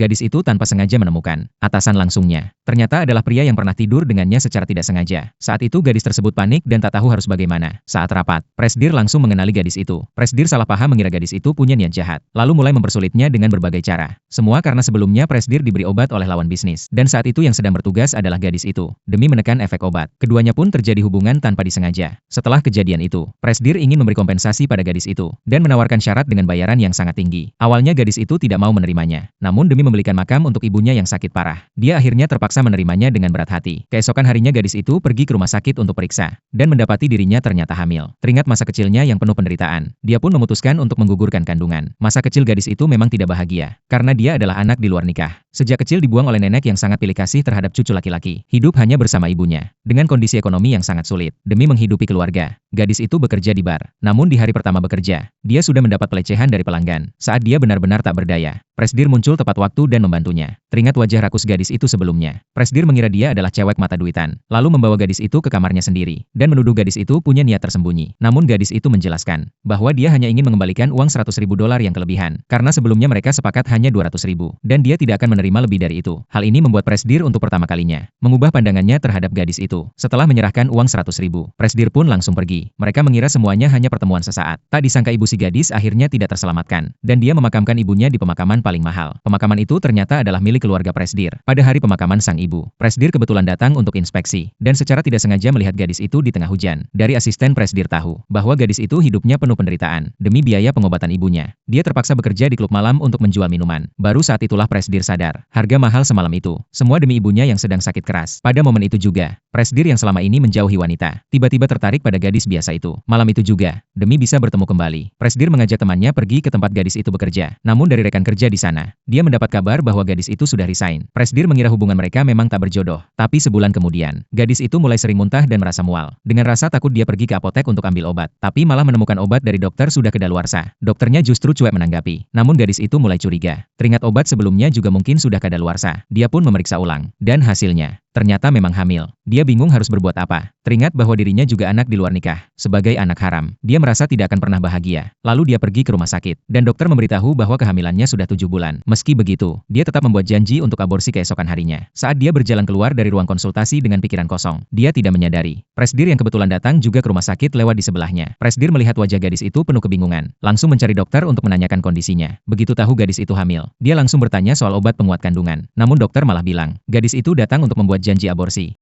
Gadis itu tanpa sengaja menemukan atasan langsungnya. Ternyata adalah pria yang pernah tidur dengannya secara tidak sengaja. Saat itu gadis tersebut panik dan tak tahu harus bagaimana. Saat rapat, Presdir langsung mengenali gadis itu. Presdir salah paham mengira gadis itu punya niat jahat, lalu mulai mempersulitnya dengan berbagai cara. Semua karena sebelumnya Presdir diberi obat oleh lawan bisnis. Dan saat itu yang sedang bertugas adalah gadis itu. Demi menekan efek obat, keduanya pun terjadi hubungan tanpa disengaja. Setelah kejadian itu, Presdir ingin memberi kompensasi pada gadis itu, dan menawarkan syarat dengan bayaran yang sangat tinggi. Awalnya gadis itu tidak mau menerimanya, namun demi membelikan makam untuk ibunya yang sakit parah, dia akhirnya terpaksa menerimanya dengan berat hati. Keesokan harinya gadis itu pergi ke rumah sakit untuk periksa, dan mendapati dirinya ternyata hamil. Teringat masa kecilnya yang penuh penderitaan, dia pun memutuskan untuk menggugurkan kandungan. Masa kecil gadis itu memang tidak bahagia, karena dia adalah anak di luar nikah. Sejak kecil dibuang oleh nenek yang sangat pilih kasih terhadap cucu laki-laki. Hidup hanya bersama ibunya, dengan kondisi ekonomi yang sangat sulit. Demi menghidupi keluarga, gadis itu bekerja di bar. Namun di hari pertama bekerja, dia sudah mendapat pelecehan dari pelanggan. Saat dia benar-benar tak berdaya, Presdir muncul tepat waktu dan membantunya. Teringat wajah rakus gadis itu sebelumnya, Presdir mengira dia adalah cewek mata duitan, lalu membawa gadis itu ke kamarnya sendiri, dan menuduh gadis itu punya niat tersembunyi. Namun gadis itu menjelaskan bahwa dia hanya ingin mengembalikan uang $100.000 yang kelebihan, karena sebelumnya mereka sepakat hanya $200.000, dan dia tidak akan menerima lebih dari itu. Hal ini membuat Presdir untuk pertama kalinya mengubah pandangannya terhadap gadis itu. Setelah menyerahkan uang $100.000, Presdir pun langsung pergi. Mereka mengira semuanya hanya pertemuan sesaat. Tak disangka ibu si gadis akhirnya tidak terselamatkan, dan dia memakamkan ibunya di pemakaman paling mahal. Pemakaman itu ternyata adalah milik keluarga Presdir. Pada hari pemakaman sang ibu, Presdir kebetulan datang untuk inspeksi, dan secara tidak sengaja melihat gadis itu di tengah hujan. Dari asisten Presdir tahu bahwa gadis itu hidupnya penuh penderitaan. Demi biaya pengobatan ibunya, dia terpaksa bekerja di klub malam untuk menjual minuman. Baru saat itulah Presdir sadar, harga mahal semalam itu, semua demi ibunya yang sedang sakit keras. Pada momen itu juga, Presdir yang selama ini menjauhi wanita, tiba-tiba tertarik pada gadis biasa itu. Malam itu juga, demi bisa bertemu kembali, Presdir mengajak temannya pergi ke tempat gadis itu bekerja. Namun dari rekan kerja di sana, dia mendapat kabar bahwa gadis itu sudah resign. Presdir mengira hubungan mereka memang tak berjodoh. Tapi sebulan kemudian, gadis itu mulai sering muntah dan merasa mual. Dengan rasa takut dia pergi ke apotek untuk ambil obat, tapi malah menemukan obat dari dokter sudah kadaluarsa. Dokternya justru cuek menanggapi. Namun gadis itu mulai curiga. Teringat obat sebelumnya juga mungkin sudah kadaluarsa. Dia pun memeriksa ulang, dan hasilnya ternyata memang hamil. Dia bingung harus berbuat apa. Teringat bahwa dirinya juga anak di luar nikah. Sebagai anak haram, dia merasa tidak akan pernah bahagia. Lalu dia pergi ke rumah sakit, dan dokter memberitahu bahwa kehamilannya sudah 7 bulan. Meski begitu, dia tetap membuat janji untuk aborsi keesokan harinya. Saat dia berjalan keluar dari ruang konsultasi dengan pikiran kosong, dia tidak menyadari Presdir yang kebetulan datang juga ke rumah sakit lewat di sebelahnya. Presdir melihat wajah gadis itu penuh kebingungan, langsung mencari dokter untuk menanyakan kondisinya. Begitu tahu gadis itu hamil, dia langsung bertanya soal obat penguat kandungan. Namun dokter malah bilang, gadis itu datang untuk membuat janji aborsi.